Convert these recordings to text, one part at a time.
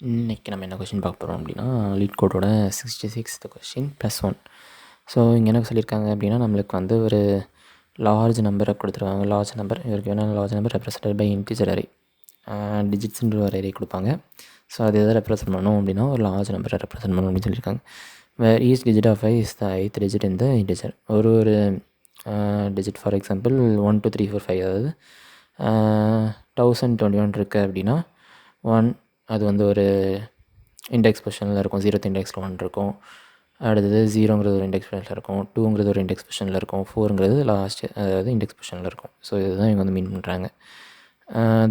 இன்றைக்கி நம்ம என்ன கொஷின் பார்க்க போகிறோம் அப்படின்னா லீட்கோடோட 66th கொஷின் +1. ஸோ இங்கே என்ன சொல்லியிருக்காங்க அப்படின்னா நம்மளுக்கு வந்து ஒரு லார்ஜ் நம்பரை கொடுத்துருவாங்க. லார்ஜ் நம்பர் இவருக்கு வேணால் large number represented by integer array டிஜிட்ஸ்ன்ற ஒரு அரே கொடுப்பாங்க. ஸோ அது எதை ரெப்ரசன்ட் பண்ணணும் அப்படின்னா ஒரு லார்ஜ் நம்பரை ரெப்ரசன்ட் பண்ணணும் அப்படின்னு சொல்லியிருக்காங்க. Where each digit of is the ith digit in the integer. ஒரு டிஜிட் ஃபார் எக்ஸாம்பிள் 1 2 3 4 5 அதாவது 1021 இருக்குது அப்படின்னா 1 அது வந்து ஒரு இண்டெக்ஸ் பொசிஷனில் இருக்கும். 0th இண்டெக்ஸில் 1 இருக்கும். அடுத்தது 0ங்கிறது ஒரு இண்டெக்ஸ் பொசிஷனில் இருக்கும். 2ங்கிறது ஒரு இண்டெக்ஸ் பொசிஷனில் இருக்கும். 4ங்கிறது லாஸ்ட் அதாவது இண்டெக்ஸ் பொசிஷனில் இருக்கும். ஸோ இதுதான் இவங்க வந்து மீன் பண்ணுறாங்க.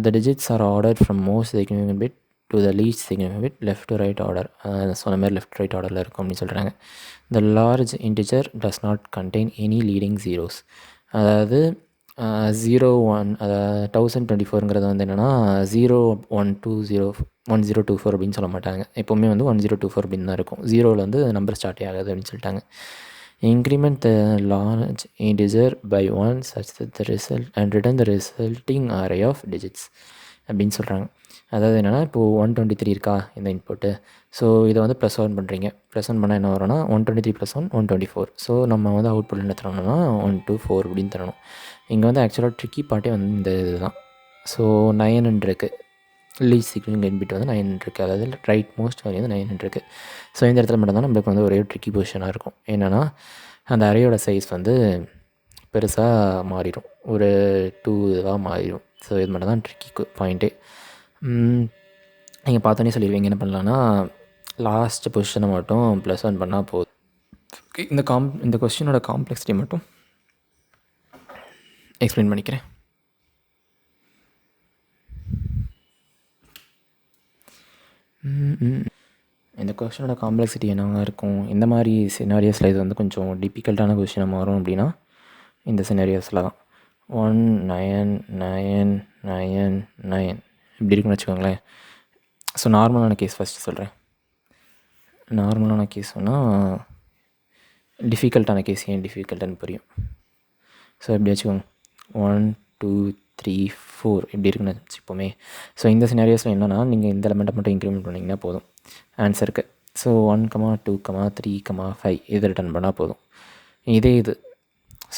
த digits R ordered from most significant bit to the least significant bit left to right order. சொன்ன மாதிரி லெஃப்ட் ரைட் ஆர்டரில் இருக்கும் அப்படின்னு சொல்கிறாங்க. த large integer does not contain any leading zeros. அதாவது 0 1 அதாவது 1024ங்கிறது வந்து என்னென்னா 0 1 2 0 1024 அப்படின்னு சொல்ல மாட்டாங்க. எப்போவுமே வந்து 1024 அப்படின்னு தான் இருக்கும். 0வில் வந்து நம்பர் ஸ்டார்ட் ஆகாது அப்படின்னு சொல்லிட்டாங்க. Increment the large integer by 1 such that the result and return the resulting array of digits அப்படின்னு சொல்கிறாங்க. அதாவது என்னென்னா இப்போது 123 இருக்கா இந்த இன்புட்டு. ஸோ இதை வந்து +1 பண்ணுறீங்க. +1 பண்ணால் என்ன வரும்னா 123 + 1 124. ஸோ நம்ம வந்து அவுட்புட் என்ன தரணும்னா 124 அப்படின்னு தரணும். இங்கே வந்து ஆக்சுவலாக ட்ரிக்கி பார்ட்டே வந்து இந்த இது தான். ஸோ 9 இருக்குது. லீஸ்ட் சிக்னிஃபிகன்ட் பிட் வந்து 9 இருக்குது. அதாவது ரைட் மோஸ்ட் வேல்யூ வந்து 9 இருக்குது. ஸோ இந்த இடத்துல மட்டும் தான் நம்மளுக்கு வந்து ஒரே ட்ரிக்கி பொசிஷனாக இருக்கும். என்னென்னா அந்த அரேயோட சைஸ் வந்து பெருசாக மாறிடும். ஒரு 2 இதுவாக மாறிடும். ஸோ இது மட்டும் தான் ட்ரிக்கி பாயிண்ட்டே. நீங்கள் பார்த்தோன்னே சொல்லிடுவீங்க என்ன பண்ணலான்னா லாஸ்ட் பொசிஷனை மட்டும் +1 பண்ணால் போதும். இந்த கொஸ்டினோட காம்ப்ளெக்சிட்டி மட்டும் எக்ஸ்பிளைன் பண்ணிக்கிறேன். இந்த கொஸ்டினோட காம்ப்ளெக்சிட்டி என்னவாக இருக்கும், இந்த மாதிரி சினாரியோஸில் இது வந்து கொஞ்சம் டிஃபிகல்ட்டான கொஸ்டினாக மாறும் அப்படின்னா இந்த சினாரியோஸில் தான் 1 9 9 9 9 இப்படி இருக்குன்னு வச்சுக்கோங்களேன். ஸோ நார்மலான கேஸ் ஃபஸ்ட்டு சொல்கிறேன். நார்மலான கேஸ் சொன்னால் டிஃபிகல்ட்டான கேஸ் ஏன் டிஃபிகல்ட்டானு புரியும். ஸோ எப்படி வச்சுக்கோங்க 1 2 3 4 இப்படி இருக்குன்னு வச்சுப்போமே. ஸோ இந்த சினாரியோஸில் என்னென்னா நீங்கள் இந்த எலமெண்ட்டை மட்டும் இன்க்ரிமெண்ட் பண்ணிங்கன்னா போதும் ஆன்சருக்கு. ஸோ 1 2 3 5 இது ரிட்டர்ன் பண்ணால் போதும். இதே இது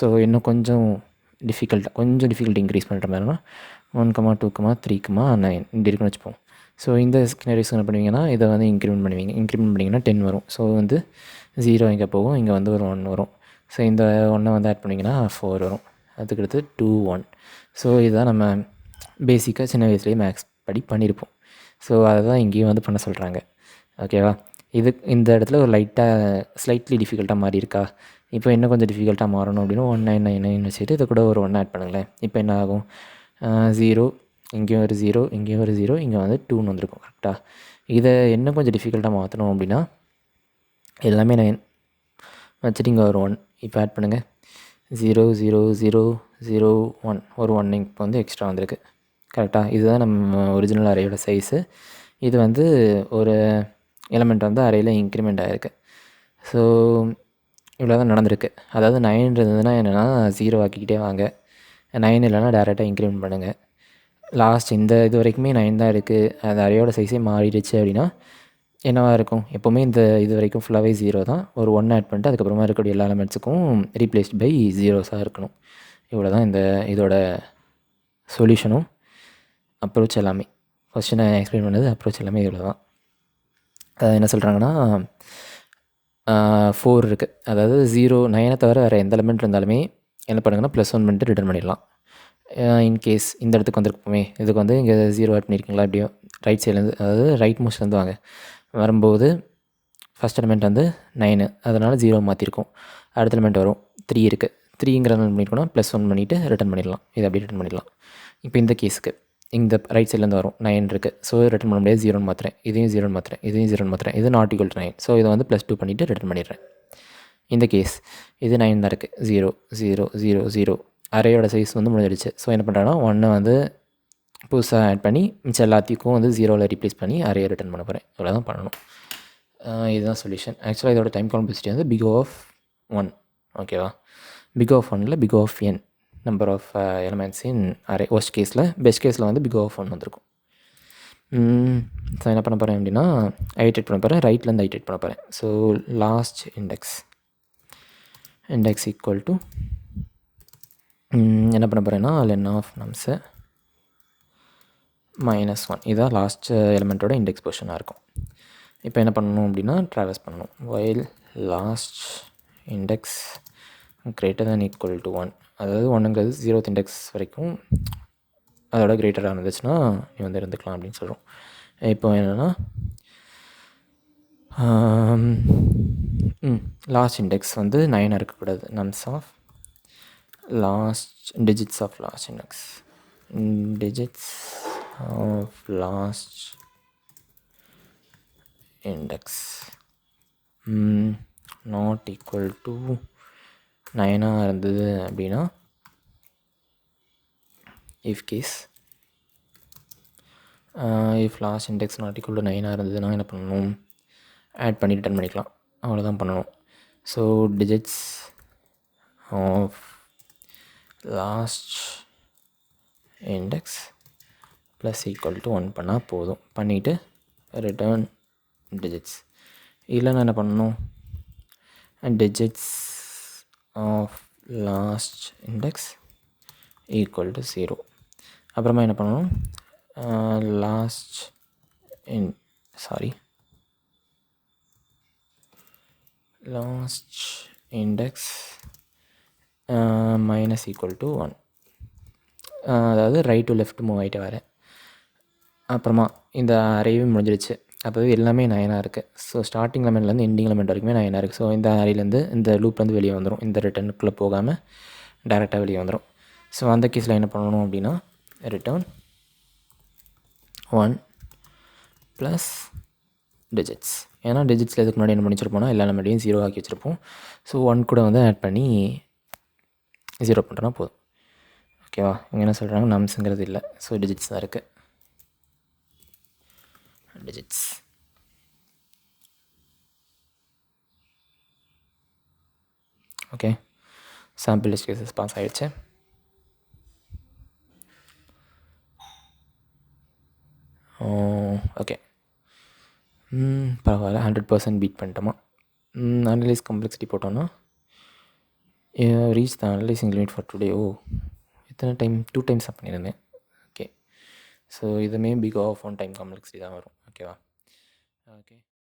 ஸோ இன்னும் கொஞ்சம் டிஃபிகல்ட்டி இன்க்ரீஸ் பண்ணுற மாதிரினா 1 2 3 9 இப்படி இருக்குன்னு வச்சுப்போம். ஸோ இந்த சினாரியோஸ் என்ன பண்ணுவீங்கன்னா இதை வந்து இன்க்ரிமெண்ட் பண்ணிங்கன்னா 10 வரும். ஸோ வந்து 0 இங்கே போகும், இங்கே வந்து ஒரு 1 வரும். ஸோ இந்த 1 வந்து ஆட் பண்ணிங்கன்னா 4 வரும். அதுக்கடுத்து 2 1. ஸோ இதுதான் நம்ம பேசிக்காக சின்ன வயசுலேயே மேக்ஸ் படி பண்ணியிருப்போம். ஸோ அதை தான் இங்கேயும் வந்து பண்ண சொல்கிறாங்க. ஓகேவா. இந்த இடத்துல ஒரு ஸ்லைட்லி டிஃபிகல்ட்டாக மாறி இருக்கா. இப்போ இன்னும் கொஞ்சம் டிஃபிகல்ட்டாக மாறணும் அப்படின்னா 1999 வச்சுட்டு இதை கூட ஒரு 1 ஆட் பண்ணுங்களேன். இப்போ என்ன ஆகும் 0 இங்கேயும் ஒரு 0 இங்கேயும் ஒரு 0 இங்கே வந்து 2ன்னு வந்திருக்கும். கரெக்டாக. இதை இன்னும் கொஞ்சம் டிஃபிகல்ட்டாக மாற்றணும் அப்படின்னா எல்லாமே 9 வச்சுட்டு இங்கே ஒரு 1 இப்போ ஆட் பண்ணுங்கள். 0 0 0 0 1 ஒரு 1 இப்போ வந்து எக்ஸ்ட்ரா வந்திருக்கு. கரெக்டாக. இதுதான் நம்ம ஒரிஜினல் அரேயோட சைஸு. இது வந்து ஒரு எலமெண்ட் வந்து அரேயில் இன்க்ரிமெண்ட் ஆகிருக்கு. ஸோ இவ்வளோ தான் நடந்திருக்கு. அதாவது 9 இருந்ததுன்னா என்னென்னா 0 ஆக்கிக்கிட்டே வாங்க. 9 இல்லைனா டேரெக்டாக இன்க்ரிமெண்ட் பண்ணுங்கள். லாஸ்ட் இந்த இது வரைக்குமே 9 தான் இருக்குது. அந்த அரேயோட சைஸே மாறிடுச்சு அப்படின்னா என்னவாக இருக்கும், எப்போவுமே இது வரைக்கும் ஃபுல்லாகவே 0 தான். ஒரு 1 ஆட் பண்ணிட்டு அதுக்கப்புறமா இருக்கக்கூடிய எல்லா எலமெண்ட்ஸுக்கும் ரீப்ளேஸ்ட் பை 0ஸாக இருக்கணும். இவ்வளோ தான் இதோட சொல்யூஷனும் அப்ரோச் எல்லாமே. ஃபஸ்ட்டு நான் எக்ஸ்பிளைன் பண்ணது அப்ரோச் எல்லாமே இவ்வளோ தான். என்ன சொல்கிறாங்கன்னா 4 இருக்குது. அதாவது 0 9 தவிர வேறு எந்த எலமெண்ட் இருந்தாலுமே என்ன பண்ணுங்கன்னா +1 பண்ணிட்டு ரிட்டர்ன் பண்ணிடலாம். இன்கேஸ் இந்த இடத்துக்கு வந்துருக்குமே, இதுக்கு வந்து இங்கே 0 ஆட் பண்ணியிருக்கீங்களா எப்படியோ ரைட் சைட்லேருந்து, அதாவது ரைட் மோஸ்ட்லேருந்து வாங்க. வரும்போது ஃபஸ்ட் எலிமெண்ட் வந்து 9 அதனால் 0 மாற்றிருக்கோம். அடுத்த எலிமெண்ட் வரும் 3 இருக்குது. 3ங்கிற பண்ணியிருக்கோன்னா +1 பண்ணிவிட்டு ரிட்டர்ன் பண்ணிடலாம். இதை அப்படியே ரிட்டர்ன் பண்ணிடலாம். இப்போ இந்த கேஸுக்கு இந்த ரைட் சைட்லேருந்து வரும் 9 இருக்குது. ஸோ ரிட்டர்ன் பண்ண முடியாது, 0ன்னு மாற்றுறேன். இதையும் 0ன்னு மாற்றுறேன். இதையும் 0ன்னு மாற்றுறேன். இது நாட் ஈக்குவல் டு 9. ஸோ இதை வந்து +2 பண்ணிவிட்டு ரிட்டர்ன் பண்ணிடுறேன். இந்த கேஸ் இது 9 தான் இருக்குது. 0 0 0 0 அரேயோட சைஸ் வந்து முடிஞ்சிடுச்சு. ஸோ என்ன பண்ணுறேன்னா 1 வந்து புதுசாக ஆட் பண்ணி மிச்சம் எல்லாத்தையும் வந்து 0வில் ரீப்ளேஸ் பண்ணி அரேயை ரிட்டர்ன் பண்ண போகிறேன். இவ்வளோ தான் பண்ணணும். இதுதான் சொல்யூஷன். ஆக்சுவலாக இதோட டைம் காம்ப்ளெக்சிட்டி வந்து big O of 1. ஓகேவா. big O of 1 இல்லை big O of n number of elements in array. Best கேஸில் வந்து big O of 1 வந்திருக்கும். ஸோ என்ன பண்ண போகிறேன் அப்படின்னா ஐட்ரேட் பண்ண போகிறேன், ரைட்லேருந்து ஐட்ரேட் பண்ண போகிறேன். So last index equal to என்ன பண்ண போகிறேன்னா லென் ஆஃப் நம்ஸு -1. இதுதான் லாஸ்ட் எலிமெண்ட்டோட இண்டெக்ஸ் பொசிஷனாக இருக்கும். இப்போ என்ன பண்ணணும் அப்படின்னா ட்ராவர்ஸ் பண்ணணும். While last index greater than equal to 1, அதாவது 1ங்கிறது 0th இண்டெக்ஸ் வரைக்கும் அதோட கிரேட்டராக இருந்துச்சுன்னா நீ வந்து இருந்துக்கலாம் அப்படின்னு சொல்கிறோம். இப்போ என்னென்னா லாஸ்ட் இண்டெக்ஸ் வந்து 9 இருக்கக்கூடாது. Nums of last digits of last index digits of last index not equal to 9 இருந்தது அப்படின்னா if case if last index not equal to 9 இருந்ததுன்னா என்ன பண்ணணும், ஆட் பண்ணி ரிட்டர்ன் பண்ணிக்கலாம், அவ்வளோதான் பண்ணணும். So digits of last index plus equal to 1 பண்ணால் போதும். பண்ணிவிட்டு ரிட்டர்ன் டிஜிட்ஸ். இதில் நான் என்ன பண்ணணும், digits of last index equal to 0. அப்புறமா என்ன பண்ணணும், last index minus equal to 1. அதாவது ரைட் டு லெஃப்ட் மூவ் ஆகிட்டு வரேன். அப்புறமா இந்த அரேவே முடிஞ்சிடுச்சு. அதாவது எல்லாமே 9 இருக்குது. ஸோ ஸ்டார்டிங் எலிமெண்ட்லேருந்து எண்டிங் எலிமெண்ட் வரைக்குமே 9 இருக்குது. ஸோ இந்த அரேலேருந்து இந்த லூப்லேருந்து வெளியே வந்துடும். இந்த ரிட்டர்னுக்குள்ளே போகாமல் டேரெக்டாக வெளியே வந்துடும். ஸோ அந்த கேஸில் என்ன பண்ணணும் அப்படின்னா ரிட்டர்ன் 1 ப்ளஸ் டிஜிட்ஸ். ஏன்னா டிஜிட்ஸில் இதுக்கு முன்னாடி என்ன பண்ணி வச்சுருப்போம்னா எல்லா எலிமெண்ட்டையும் 0 ஆக்கி வச்சுருப்போம். ஸோ 1 கூட வந்து ஆட் பண்ணி 0 பண்ணுறோன்னா போதும். ஓகேவா? இங்கே என்ன சொல்கிறாங்க, நம்ஸுங்கிறது இல்லை. ஸோ டிஜிட்ஸ் தான் இருக்குது. digits. Okay, sample test cases pass ஆகிடுச்சு. ஓகே, பரவாயில்ல, 100% பீட் பண்ணிட்டோமா. அனலைஸ் காம்ப்ளெக்சிட்டி போட்டோன்னா reach the analysing limit for today. எத்தனை டைம், 2 times தான் பண்ணியிருந்தேன். ஓகே, ஸோ இதுவுமே பிக் ஆஃப் 1 time காம்ப்ளெக்சிட்டி தான் வரும். ஓகேவா? ஓகே.